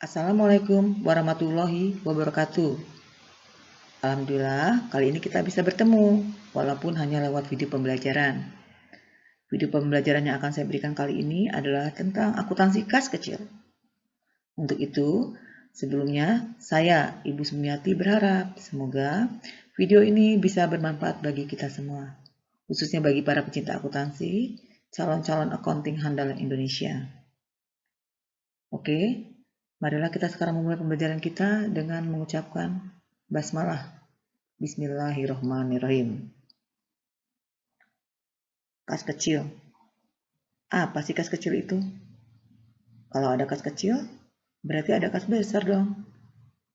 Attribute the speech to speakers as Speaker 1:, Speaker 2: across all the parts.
Speaker 1: Assalamualaikum warahmatullahi wabarakatuh. Alhamdulillah, kali ini kita bisa bertemu, walaupun hanya lewat video pembelajaran. Video pembelajaran yang akan saya berikan kali ini adalah tentang akuntansi kas kecil. Untuk itu, sebelumnya saya, Ibu Sumiati, berharap semoga video ini bisa bermanfaat bagi kita semua, khususnya bagi para pecinta akuntansi, calon-calon accounting handal Indonesia. Oke, marilah kita sekarang memulai pembelajaran kita dengan mengucapkan basmalah. Bismillahirrahmanirrahim. Kas kecil. Apa sih kas kecil itu? Kalau ada kas kecil, berarti ada kas besar dong.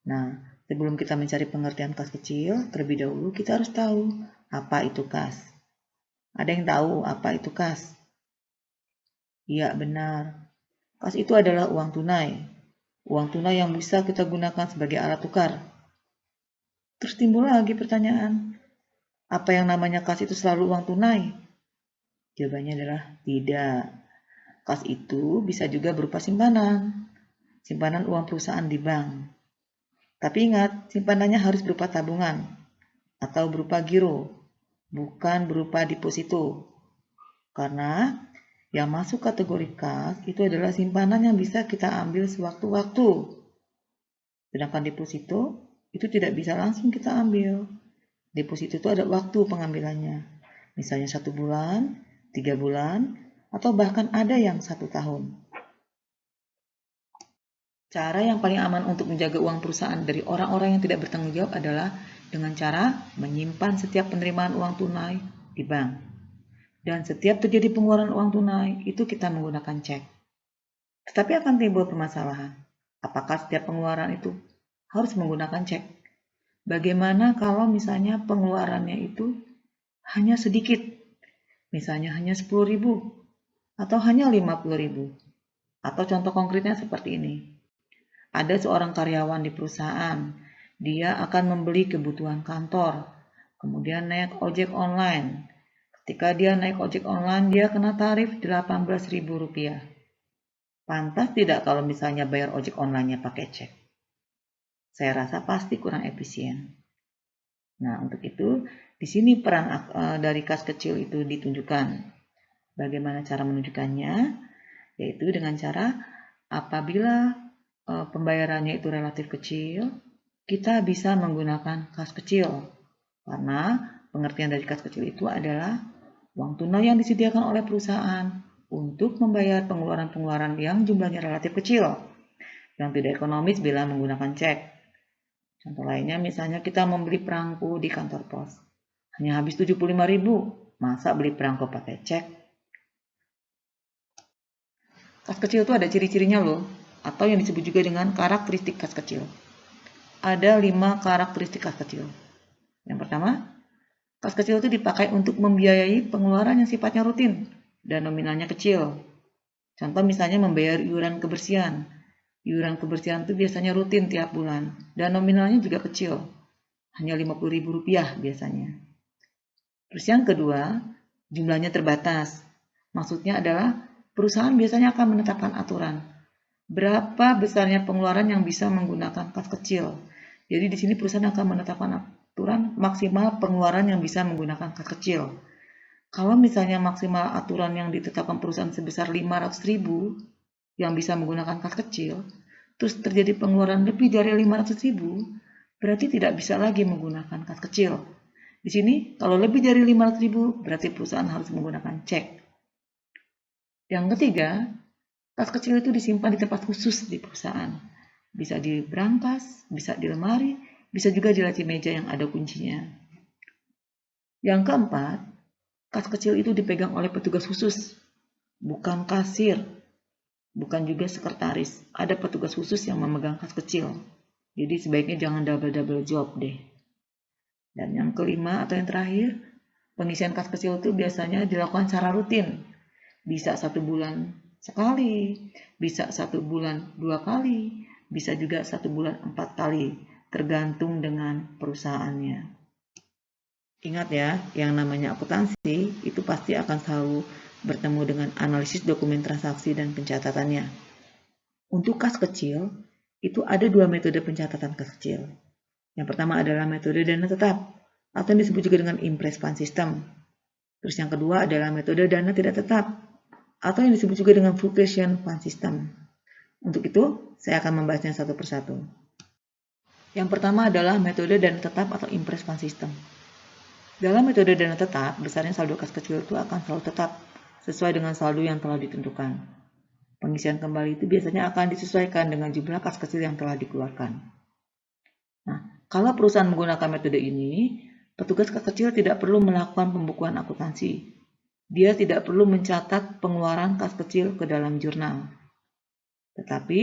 Speaker 1: Nah, sebelum kita mencari pengertian kas kecil, terlebih dahulu kita harus tahu apa itu kas. Ada yang tahu apa itu kas? Iya, benar. Kas itu adalah uang tunai. Uang tunai yang bisa kita gunakan sebagai alat tukar. Terus timbul lagi pertanyaan, apa yang namanya kas itu selalu uang tunai? Jawabannya adalah tidak. Kas itu bisa juga berupa simpanan uang perusahaan di bank. Tapi ingat, simpanannya harus berupa tabungan atau berupa giro, bukan berupa deposito. Karena yang masuk kategori kas itu adalah simpanan yang bisa kita ambil sewaktu-waktu. Sedangkan deposito itu tidak bisa langsung kita ambil. Deposito itu ada waktu pengambilannya. Misalnya 1 bulan, 3 bulan, atau bahkan ada yang 1 tahun. Cara yang paling aman untuk menjaga uang perusahaan dari orang-orang yang tidak bertanggung jawab adalah dengan cara menyimpan setiap penerimaan uang tunai di bank. Dan setiap terjadi pengeluaran uang tunai, itu kita menggunakan cek. Tetapi akan timbul permasalahan. Apakah setiap pengeluaran itu harus menggunakan cek? Bagaimana kalau misalnya pengeluarannya itu hanya sedikit? Misalnya hanya 10.000 atau hanya 50.000. Atau contoh konkretnya seperti ini. Ada seorang karyawan di perusahaan, dia akan membeli kebutuhan kantor, kemudian naik ojek online. Ketika dia naik ojek online, dia kena tarif Rp18.000. Pantas tidak kalau misalnya bayar ojek online-nya pakai cek? Saya rasa pasti kurang efisien. Nah, untuk itu, di sini peran dari kas kecil itu ditunjukkan. Bagaimana cara menunjukkannya? Yaitu dengan cara apabila pembayarannya itu relatif kecil, kita bisa menggunakan kas kecil. Karena pengertian dari kas kecil itu adalah uang tunai yang disediakan oleh perusahaan untuk membayar pengeluaran-pengeluaran yang jumlahnya relatif kecil, yang tidak ekonomis bila menggunakan cek. Contoh lainnya misalnya kita membeli perangko di kantor pos. Hanya habis 75.000, masa beli perangko pakai cek? Kas kecil itu ada ciri-cirinya loh, atau yang disebut juga dengan karakteristik kas kecil. Ada 5 karakteristik kas kecil. Yang pertama, kas kecil itu dipakai untuk membiayai pengeluaran yang sifatnya rutin dan nominalnya kecil. Contoh misalnya membayar iuran kebersihan. Iuran kebersihan itu biasanya rutin tiap bulan dan nominalnya juga kecil. Hanya Rp50.000 biasanya. Terus yang kedua, jumlahnya terbatas. Maksudnya adalah perusahaan biasanya akan menetapkan aturan. Berapa besarnya pengeluaran yang bisa menggunakan kas kecil. Jadi di sini perusahaan akan menetapkan aturan maksimal pengeluaran yang bisa menggunakan kas kecil. Kalau misalnya maksimal aturan yang ditetapkan perusahaan sebesar 500.000 yang bisa menggunakan kas kecil, terus terjadi pengeluaran lebih dari 500.000, berarti tidak bisa lagi menggunakan kas kecil. Di sini kalau lebih dari 500.000 berarti perusahaan harus menggunakan cek. Yang ketiga, kas kecil itu disimpan di tempat khusus di perusahaan. Bisa di brankas, bisa di lemari, bisa juga di laci meja yang ada kuncinya. Yang keempat, kas kecil itu dipegang oleh petugas khusus, bukan kasir, bukan juga sekretaris. Ada petugas khusus yang memegang kas kecil. Jadi sebaiknya jangan double-double job deh. Dan yang kelima atau yang terakhir, pengisian kas kecil itu biasanya dilakukan secara rutin. Bisa 1 bulan sekali, bisa 1 bulan 2 kali, bisa juga 1 bulan 4 kali, tergantung dengan perusahaannya. Ingat ya, yang namanya akuntansi itu pasti akan selalu bertemu dengan analisis dokumen transaksi dan pencatatannya. Untuk kas kecil, itu ada dua metode pencatatan kas kecil. Yang pertama adalah metode dana tetap, atau yang disebut juga dengan impress fund system. Terus yang kedua adalah metode dana tidak tetap, atau yang disebut juga dengan fluctuation fund system. Untuk itu, saya akan membahasnya satu persatu. Yang pertama adalah metode dana tetap atau impress fund system. Dalam metode dana tetap, besarnya saldo kas kecil itu akan selalu tetap, sesuai dengan saldo yang telah ditentukan. Pengisian kembali itu biasanya akan disesuaikan dengan jumlah kas kecil yang telah dikeluarkan. Nah, kalau perusahaan menggunakan metode ini, petugas kas kecil tidak perlu melakukan pembukuan akuntansi. Dia tidak perlu mencatat pengeluaran kas kecil ke dalam jurnal. Tetapi,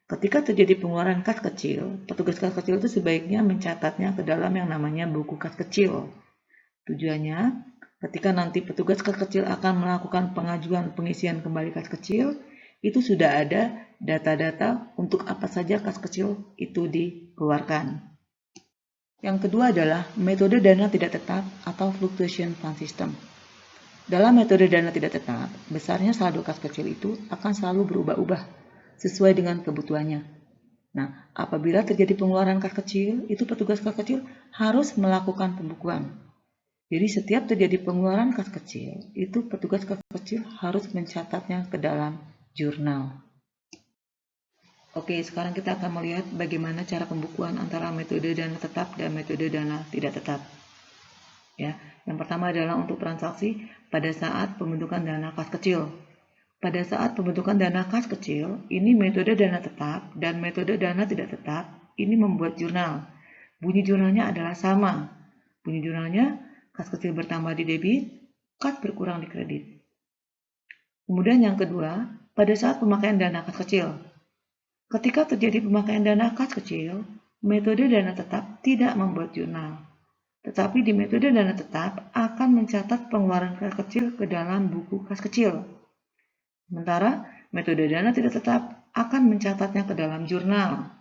Speaker 1: ketika terjadi pengeluaran kas kecil, petugas kas kecil itu sebaiknya mencatatnya ke dalam yang namanya buku kas kecil. Tujuannya, ketika nanti petugas kas kecil akan melakukan pengajuan pengisian kembali kas kecil, itu sudah ada data-data untuk apa saja kas kecil itu dikeluarkan. Yang kedua adalah metode dana tidak tetap atau fluctuation fund system. Dalam metode dana tidak tetap, besarnya saldo kas kecil itu akan selalu berubah-ubah sesuai dengan kebutuhannya. Nah, apabila terjadi pengeluaran kas kecil, itu petugas kas kecil harus melakukan pembukuan. Jadi setiap terjadi pengeluaran kas kecil, itu petugas kas kecil harus mencatatnya ke dalam jurnal. Oke, sekarang kita akan melihat bagaimana cara pembukuan antara metode dana tetap dan metode dana tidak tetap. Ya, yang pertama adalah untuk transaksi pada saat pembentukan dana kas kecil. Pada saat pembentukan dana kas kecil, ini metode dana tetap dan metode dana tidak tetap ini membuat jurnal. Bunyi jurnalnya adalah sama. Bunyi jurnalnya kas kecil bertambah di debit, kas berkurang di kredit. Kemudian yang kedua, pada saat pemakaian dana kas kecil. Ketika terjadi pemakaian dana kas kecil, metode dana tetap tidak membuat jurnal. Tetapi di metode dana tetap akan mencatat pengeluaran kas kecil ke dalam buku kas kecil. Sementara metode dana tidak tetap akan mencatatnya ke dalam jurnal.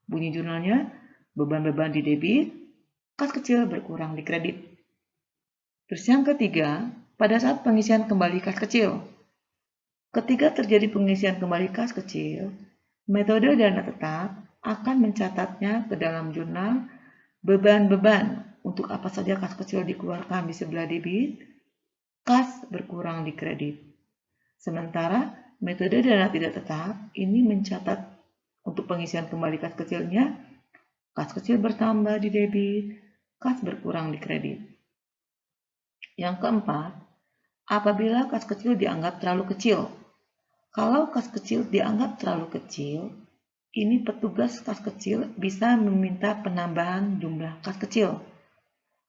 Speaker 1: Bunyi jurnalnya, beban-beban di debit, kas kecil berkurang di kredit. Terus yang ketiga, pada saat pengisian kembali kas kecil. Ketika terjadi pengisian kembali kas kecil, metode dana tetap akan mencatatnya ke dalam jurnal beban-beban untuk apa saja kas kecil dikeluarkan di sebelah debit, kas berkurang di kredit. Sementara metode dana tidak tetap ini mencatat untuk pengisian kembali kas kecilnya, kas kecil bertambah di debit, kas berkurang di kredit. Yang keempat, apabila kas kecil dianggap terlalu kecil. Kalau kas kecil dianggap terlalu kecil, ini petugas kas kecil bisa meminta penambahan jumlah kas kecil.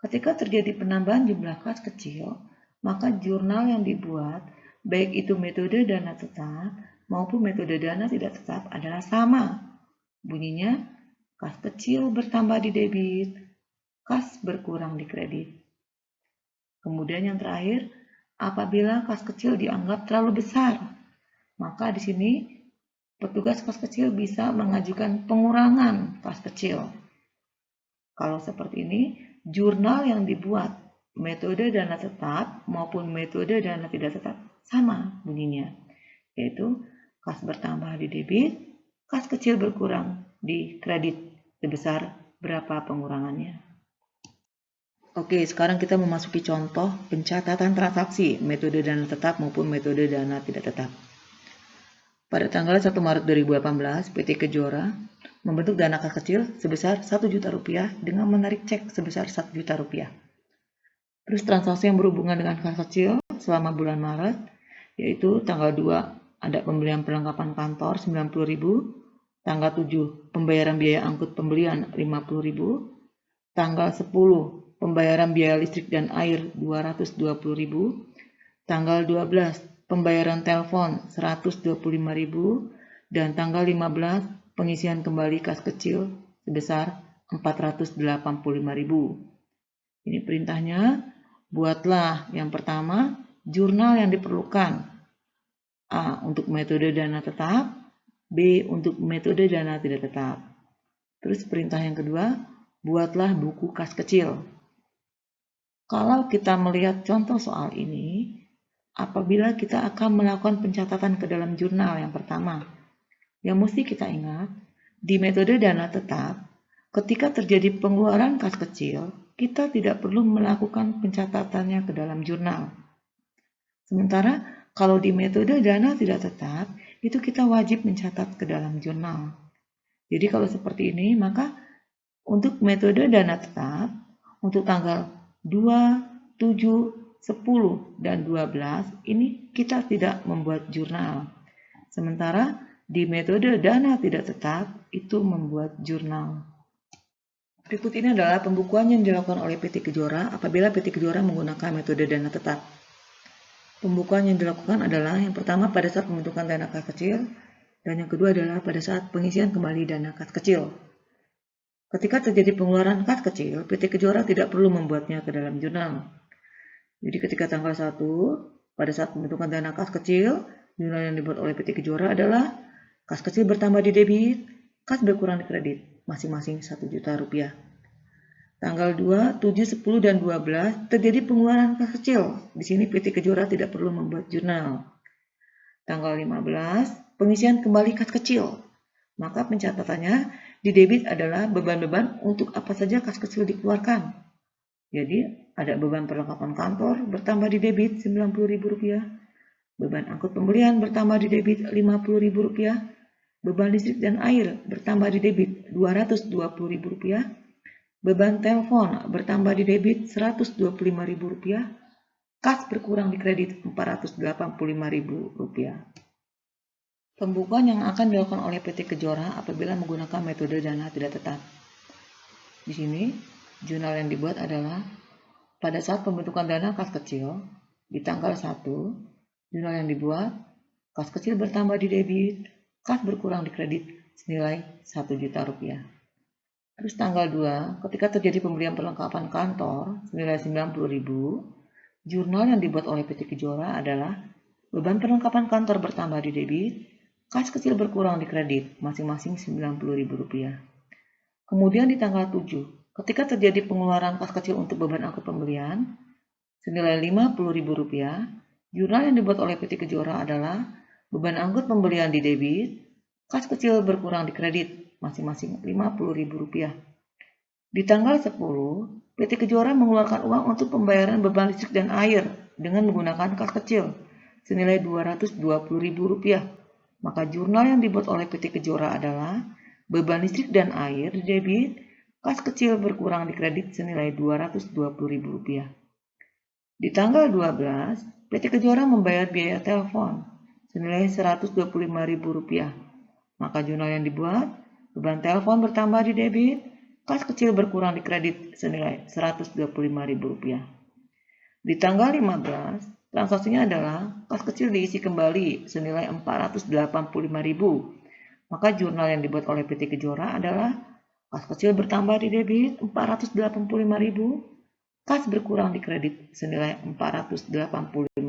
Speaker 1: Ketika terjadi penambahan jumlah kas kecil, maka jurnal yang dibuat, baik itu metode dana tetap maupun metode dana tidak tetap adalah sama. Bunyinya, kas kecil bertambah di debit, kas berkurang di kredit. Kemudian yang terakhir, apabila kas kecil dianggap terlalu besar, maka di sini petugas kas kecil bisa mengajukan pengurangan kas kecil. Kalau seperti ini, jurnal yang dibuat metode dana tetap maupun metode dana tidak tetap sama bunyinya, yaitu kas bertambah di debit, kas kecil berkurang di kredit sebesar berapa pengurangannya. Oke, sekarang kita memasuki contoh pencatatan transaksi metode dana tetap maupun metode dana tidak tetap. Pada tanggal 1 Maret 2018, PT Kejora membentuk dana kas kecil sebesar Rp1.000.000 dengan menarik cek sebesar Rp1.000.000. Terus transaksi yang berhubungan dengan kas kecil selama bulan Maret, yaitu tanggal 2 ada pembelian perlengkapan kantor Rp90.000, tanggal 7 pembayaran biaya angkut pembelian Rp50.000, tanggal 10 pembayaran biaya listrik dan air Rp220.000, tanggal 12 pembayaran telepon Rp125.000, dan tanggal 15 pengisian kembali kas kecil sebesar Rp485.000. Ini perintahnya, buatlah yang pertama jurnal yang diperlukan. A. Untuk metode dana tetap, B. Untuk metode dana tidak tetap. Terus perintah yang kedua, buatlah buku kas kecil. Kalau kita melihat contoh soal ini, apabila kita akan melakukan pencatatan ke dalam jurnal yang pertama, yang mesti kita ingat, Di metode dana tetap, ketika terjadi pengeluaran kas kecil, kita tidak perlu melakukan pencatatannya ke dalam jurnal. Sementara kalau di metode dana tidak tetap, itu kita wajib mencatat ke dalam jurnal. Jadi kalau seperti ini, maka untuk metode dana tetap, untuk tanggal 2, 7, 10, dan 12, ini kita tidak membuat jurnal. Sementara di metode dana tidak tetap, itu membuat jurnal. Berikut ini adalah pembukuan yang dilakukan oleh PT Kejora apabila PT Kejora menggunakan metode dana tetap. Pembukuan yang dilakukan adalah yang pertama pada saat pembentukan dana kas kecil, dan yang kedua adalah pada saat pengisian kembali dana kas kecil. Ketika terjadi pengeluaran kas kecil, PT Kejora tidak perlu membuatnya ke dalam jurnal. Jadi ketika tanggal 1, pada saat pembentukan dana kas kecil, jurnal yang dibuat oleh PT Kejora adalah kas kecil bertambah di debit, kas berkurang di kredit, masing-masing Rp1.000.000. Tanggal 2, 7, 10, dan 12 terjadi pengeluaran kas kecil. Di sini PT Kejora tidak perlu membuat jurnal. Tanggal 15, pengisian kembali kas kecil. Maka pencatatannya di debit adalah beban-beban untuk apa saja kas kecil dikeluarkan. Jadi ada beban perlengkapan kantor bertambah di debit Rp90.000, beban angkut pembelian bertambah di debit Rp50.000, beban listrik dan air bertambah di debit Rp220.000, beban telepon bertambah di debit Rp125.000, kas berkurang di kredit Rp485.000. Pembukuan yang akan dilakukan oleh PT Kejora apabila menggunakan metode dana tidak tetap. Di sini, jurnal yang dibuat adalah pada saat pembentukan dana kas kecil, di tanggal 1, jurnal yang dibuat, kas kecil bertambah di debit, kas berkurang di kredit senilai Rp1.000.000. Terus tanggal 2, ketika terjadi pembelian perlengkapan kantor senilai Rp90.000, jurnal yang dibuat oleh PT Kejora adalah beban perlengkapan kantor bertambah di debit, kas kecil berkurang di kredit, masing-masing Rp90.000. Kemudian di tanggal 7, ketika terjadi pengeluaran kas kecil untuk beban angkut pembelian senilai Rp50.000, jurnal yang dibuat oleh PT Kejora adalah beban angkut pembelian di debit, kas kecil berkurang di kredit, masing-masing Rp50.000. Di tanggal 10, PT Kejora mengeluarkan uang untuk pembayaran beban listrik dan air dengan menggunakan kas kecil senilai Rp220.000. Maka jurnal yang dibuat oleh PT Kejora adalah beban listrik dan air di debit, kas kecil berkurang di kredit senilai Rp220.000. Di tanggal 12, PT Kejora membayar biaya telepon senilai Rp125.000. Maka jurnal yang dibuat, beban telepon bertambah di debit, kas kecil berkurang di kredit senilai Rp125.000. Di tanggal 15, transaksinya adalah kas kecil diisi kembali senilai Rp485.000. Maka jurnal yang dibuat oleh PT Kejora adalah kas kecil bertambah di debit Rp485.000, kas berkurang di kredit senilai Rp485.000.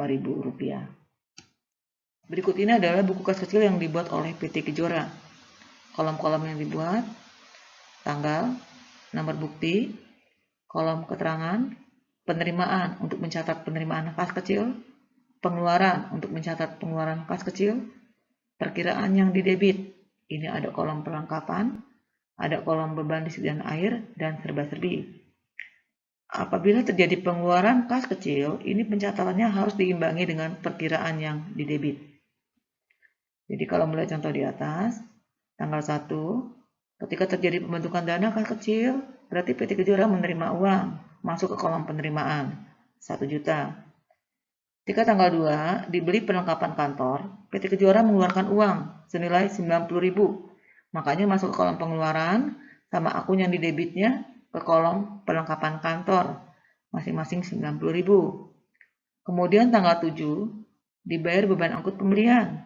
Speaker 1: Berikut ini adalah buku kas kecil yang dibuat oleh PT Kejora. Kolom-kolom yang dibuat, tanggal, nomor bukti, kolom keterangan, penerimaan untuk mencatat penerimaan kas kecil, pengeluaran untuk mencatat pengeluaran kas kecil, perkiraan yang didebit. Ini ada kolom perlengkapan, ada kolom beban listrik dan air, dan serba-serbi. Apabila terjadi pengeluaran kas kecil, ini pencatatannya harus diimbangi dengan perkiraan yang didebit. Jadi kalau melihat contoh di atas, tanggal 1, ketika terjadi pembentukan dana kas kecil, berarti PT Kejora menerima uang, masuk ke kolom penerimaan, 1 juta. Ketika tanggal 2, dibeli perlengkapan kantor, PT Kejora mengeluarkan uang senilai Rp90.000. Makanya masuk ke kolom pengeluaran, sama akun yang didebitnya ke kolom perlengkapan kantor, masing-masing Rp90.000. Kemudian tanggal 7, dibayar beban angkut pembelian.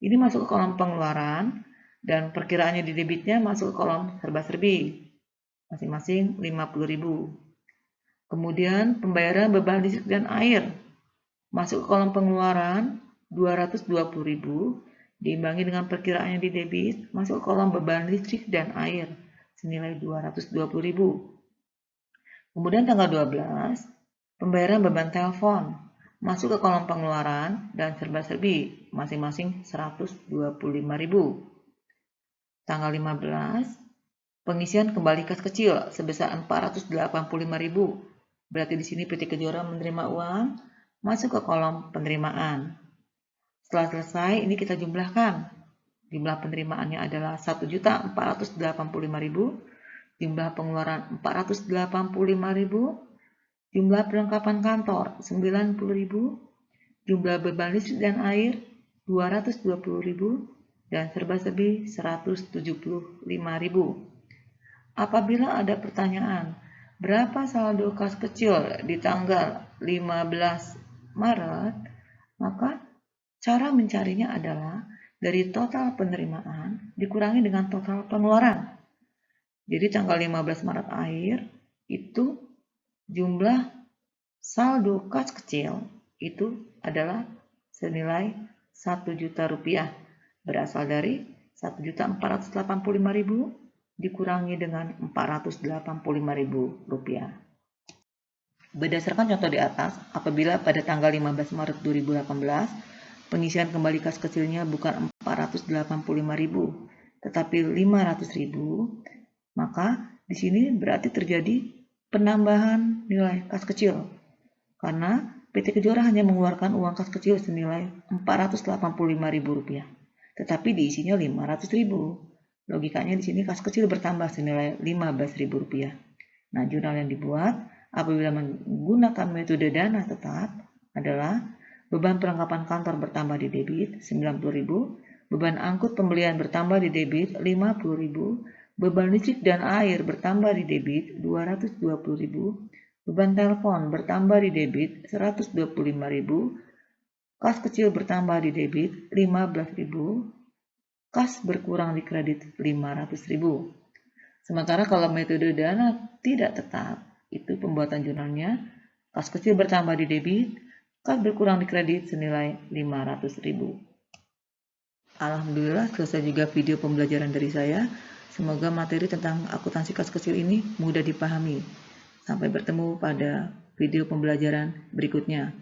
Speaker 1: Ini masuk ke kolom pengeluaran, dan perkiraannya didebitnya masuk ke kolom serba-serbi, masing-masing Rp50.000. Kemudian pembayaran beban listrik dan air, masuk ke kolom pengeluaran Rp220.000, diimbangi dengan perkiraan yang didebit, masuk ke kolom beban listrik dan air, senilai Rp220.000. Kemudian tanggal 12, pembayaran beban telepon, masuk ke kolom pengeluaran dan serba-serbi, masing-masing Rp125.000. Tanggal 15, pengisian kembali kas kecil sebesar 485.000. Berarti di sini PT Kejora menerima uang, masuk ke kolom penerimaan. Setelah selesai, ini kita jumlahkan. Jumlah penerimaannya adalah 1.485.000, jumlah pengeluaran 485.000, jumlah perlengkapan kantor 90.000, jumlah beban listrik dan air 220.000, dan serba-serbi 175.000. Apabila ada pertanyaan, berapa saldo kas kecil di tanggal 15 Maret, maka cara mencarinya adalah dari total penerimaan dikurangi dengan total pengeluaran. Jadi tanggal 15 Maret akhir itu jumlah saldo kas kecil itu adalah senilai 1 juta rupiah, berasal dari 1.485.000 dikurangi dengan 485.000 rupiah. Berdasarkan contoh di atas, apabila pada tanggal 15 Maret 2018 pengisian kembali kas kecilnya bukan 485.000 tetapi 500.000, maka di sini berarti terjadi penambahan nilai kas kecil karena PT Kejora hanya mengeluarkan uang kas kecil senilai 485.000 rupiah, tetapi diisinya 500.000. Logikanya di sini kas kecil bertambah senilai 15.000 rupiah. Nah, jurnal yang dibuat apabila menggunakan metode dana tetap adalah beban perlengkapan kantor bertambah di debit 90.000, beban angkut pembelian bertambah di debit 50.000, beban listrik dan air bertambah di debit 220.000, beban telepon bertambah di debit 125.000, kas kecil bertambah di debit 15.000, kas berkurang di kredit 500.000. Sementara kalau metode dana tidak tetap, itu pembuatan jurnalnya, kas kecil bertambah di debit, kas berkurang di kredit senilai 500.000. Alhamdulillah selesai juga video pembelajaran dari saya. Semoga materi tentang akuntansi kas kecil ini mudah dipahami. Sampai bertemu pada video pembelajaran berikutnya.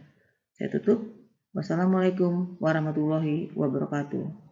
Speaker 1: Saya tutup. Wassalamualaikum warahmatullahi wabarakatuh.